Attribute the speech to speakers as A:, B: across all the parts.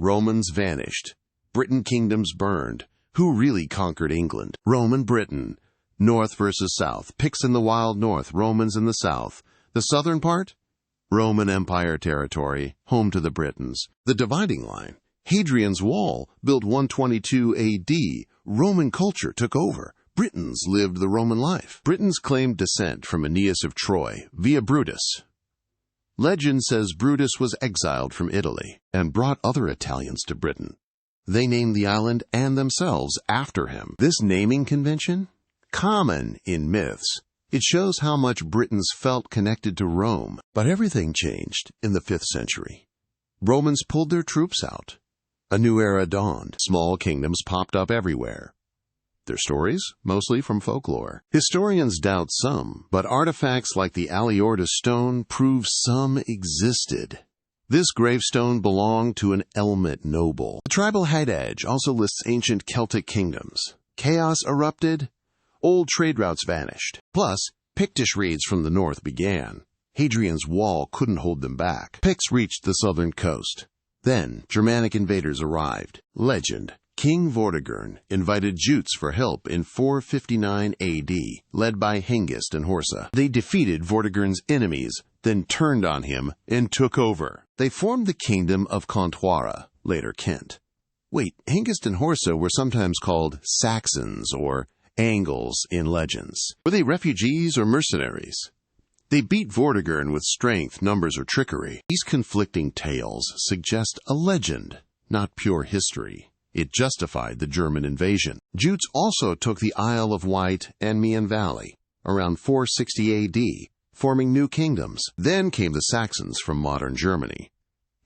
A: Romans vanished. Britain kingdoms burned. Who really conquered England? Roman Britain. North versus South. Picts in the wild north, Romans in the south. The southern part? Roman Empire territory, home to the Britons. The dividing line. Hadrian's Wall, built 122 A.D. Roman culture took over. Britons lived the Roman life. Britons claimed descent from Aeneas of Troy via Brutus. Legend says Brutus was exiled from Italy and brought other Italians to Britain. They named the island and themselves after him. This naming convention? Common in myths. It shows how much Britons felt connected to Rome. But everything changed in the 5th century. Romans pulled their troops out. A new era dawned. Small kingdoms popped up everywhere. Their stories, mostly from folklore. Historians doubt some, but artifacts like the Aliorta stone prove some existed. This gravestone belonged to an Elmit noble. The tribal Hadaj also lists ancient Celtic kingdoms. Chaos erupted. Old trade routes vanished. Plus, Pictish raids from the north began. Hadrian's Wall couldn't hold them back. Picts reached the southern coast. Then, Germanic invaders arrived. Legend. King Vortigern invited Jutes for help in 459 A.D., led by Hengist and Horsa. They defeated Vortigern's enemies, then turned on him and took over. They formed the kingdom of Conquara, later Kent. Wait, Hengist and Horsa were sometimes called Saxons or Angles in legends. Were they refugees or mercenaries? They beat Vortigern with strength, numbers, or trickery. These conflicting tales suggest a legend, not pure history. It justified the German invasion. Jutes also took the Isle of Wight and Meon Valley around 460 A.D., forming new kingdoms. Then came the Saxons from modern Germany.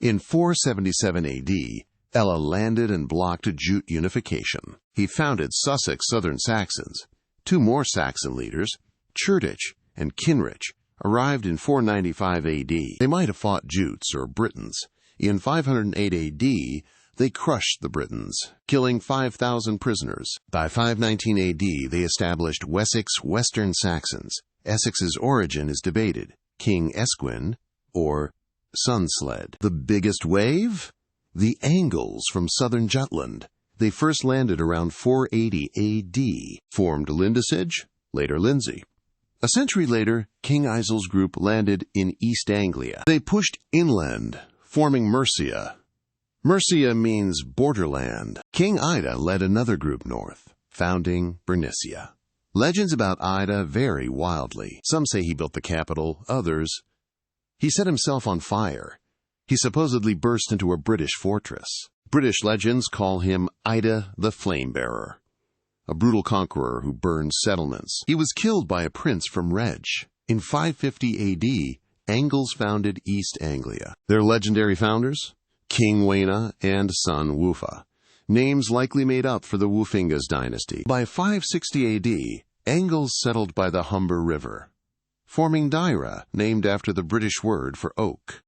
A: In 477 A.D., Ella landed and blocked Jute unification. He founded Sussex Southern Saxons. Two more Saxon leaders, Cerdic and Kinrich, arrived in 495 A.D. They might have fought Jutes or Britons. In 508 A.D., they crushed the Britons, killing 5,000 prisoners. By 519 A.D., they established Wessex Western Saxons. Essex's origin is debated. King Esquin or Sunsled. The biggest wave? The Angles from southern Jutland. They first landed around 480 A.D., formed Lindisage, later Lindsey. A century later, King Isil's group landed in East Anglia. They pushed inland, forming Mercia. Mercia means borderland. King Ida led another group north, founding Bernicia. Legends about Ida vary wildly. Some say he built the capital, others. He set himself on fire. He supposedly burst into a British fortress. British legends call him Ida the Flame-Bearer, a brutal conqueror who burned settlements. He was killed by a prince from Reg. In 550 A.D., Angles founded East Anglia. Their legendary founders? King Waina and son Wuffa. Names likely made up for the Wufingas dynasty. By 560 A.D., Angles settled by the Humber River, forming Daira, named after the British word for oak.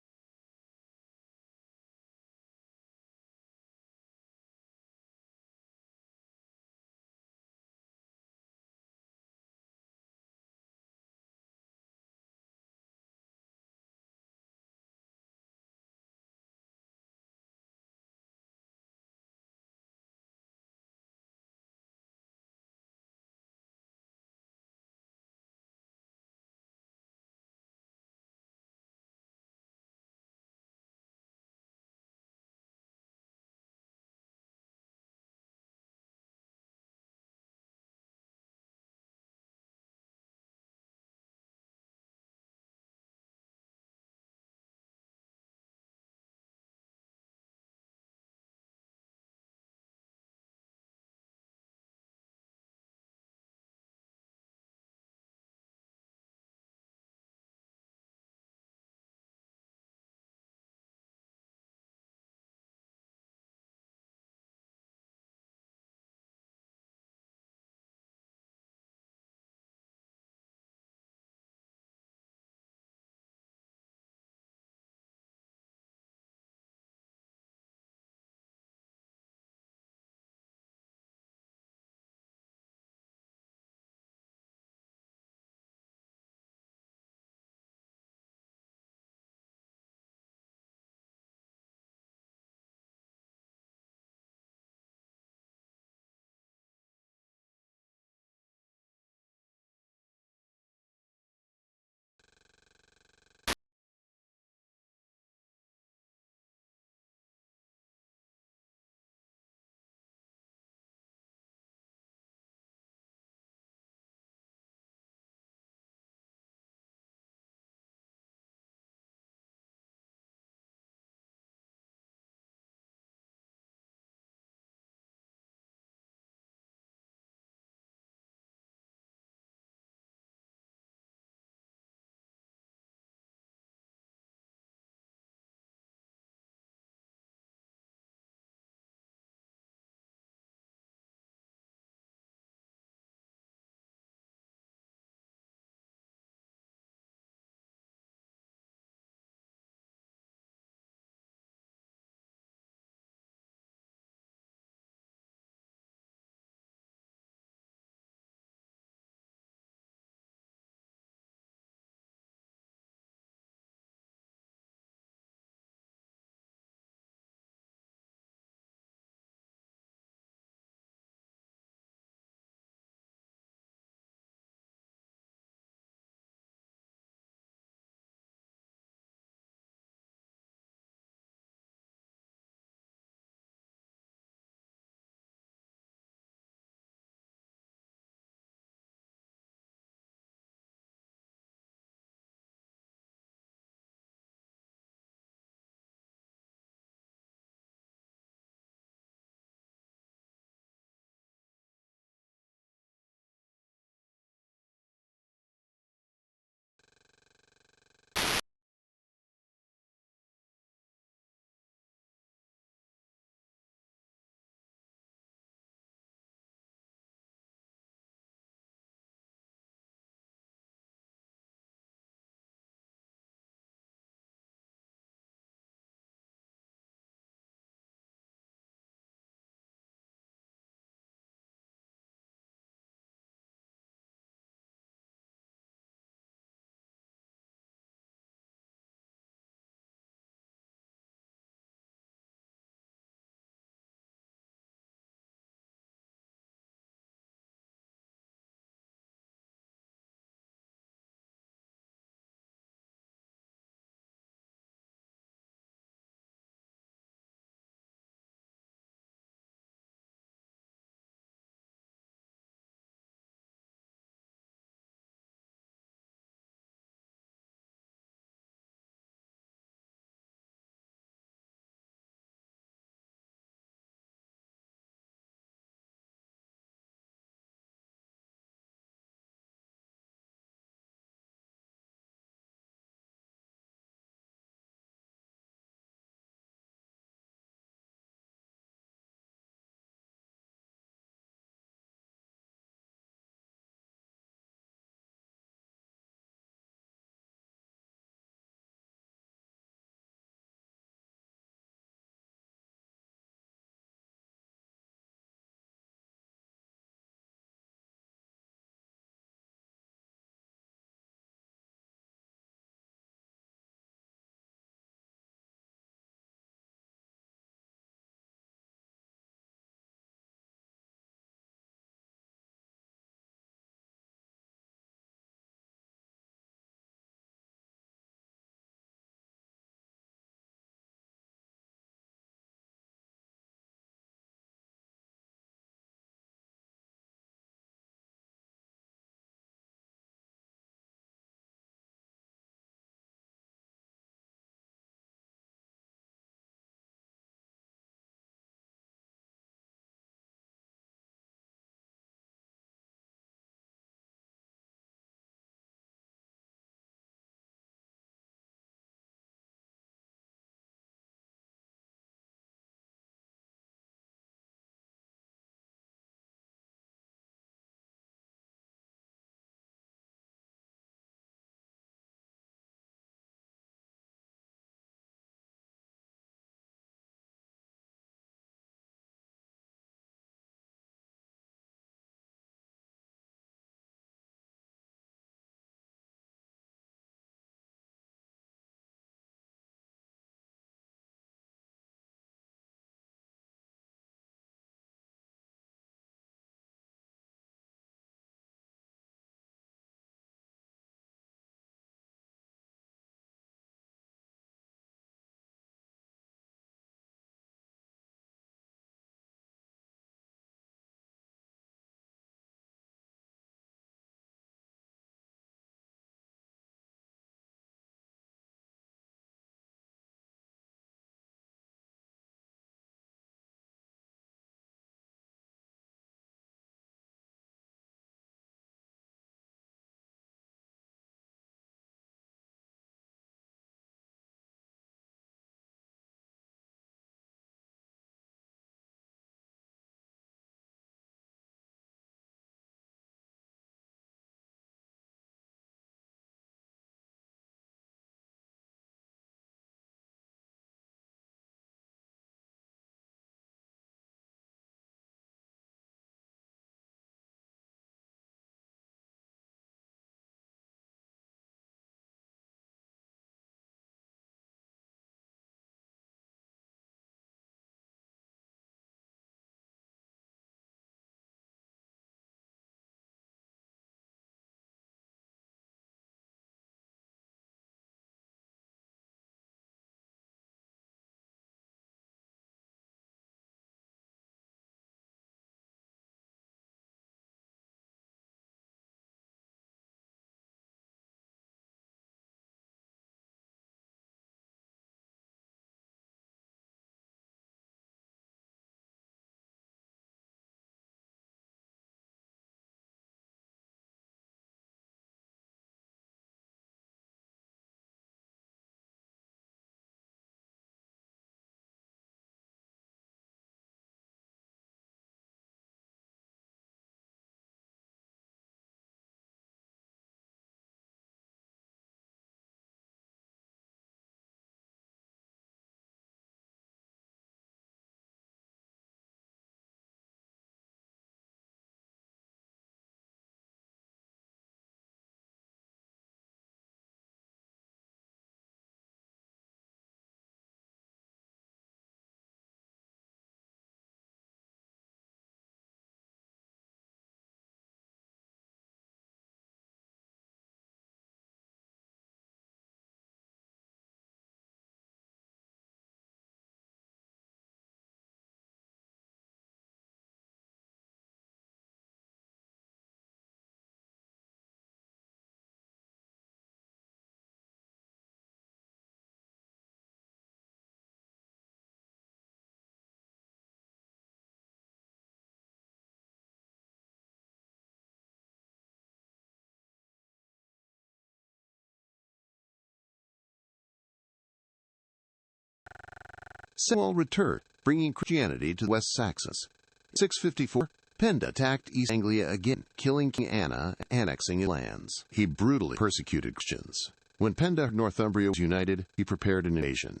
A: Samuel returned, bringing Christianity to the West Saxons. In 654, Penda attacked East Anglia again, killing King Anna and annexing his lands. He brutally persecuted Christians. When Penda and Northumbria was united, he prepared an invasion.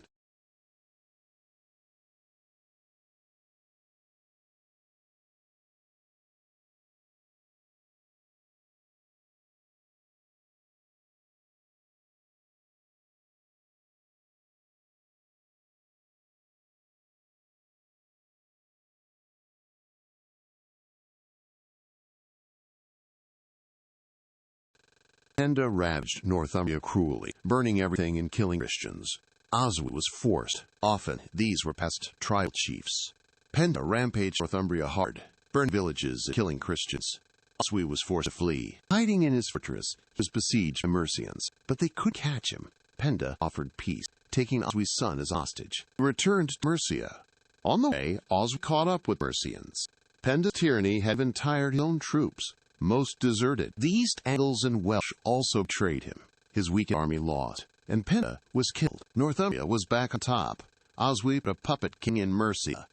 A: Penda ravaged Northumbria cruelly, burning everything and killing Christians. Oswy was forced. Often, these were past tribal chiefs. Penda rampaged Northumbria hard, burned villages and killing Christians. Oswy was forced to flee. Hiding in his fortress, he was besieged by Mercians, but they couldn't catch him. Penda offered peace, taking Oswy's son as hostage. He returned to Mercia. On the way, Oswy caught up with Mercians. Penda's tyranny had even tired his own troops. Most deserted. The East Angles and Welsh also betrayed him. His weakened army lost, and Penda was killed. Northumbria was back on top. Oswy put a puppet king in Mercia.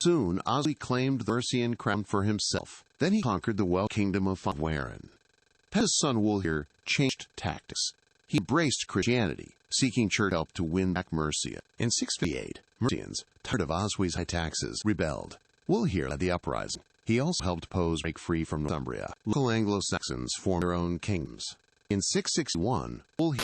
A: Soon, Oswy claimed the Mercian crown for himself. Then he conquered the Welsh kingdom of Fauntwarin. Penda's son Wulfhere changed tactics. He embraced Christianity, seeking church help to win back Mercia. In 658, Mercians, tired of Oswy's high taxes, rebelled. Wulfhere led the uprising. He also helped Poes break free from Northumbria. Local Anglo-Saxons formed their own kingdoms. In 661, Wulfhere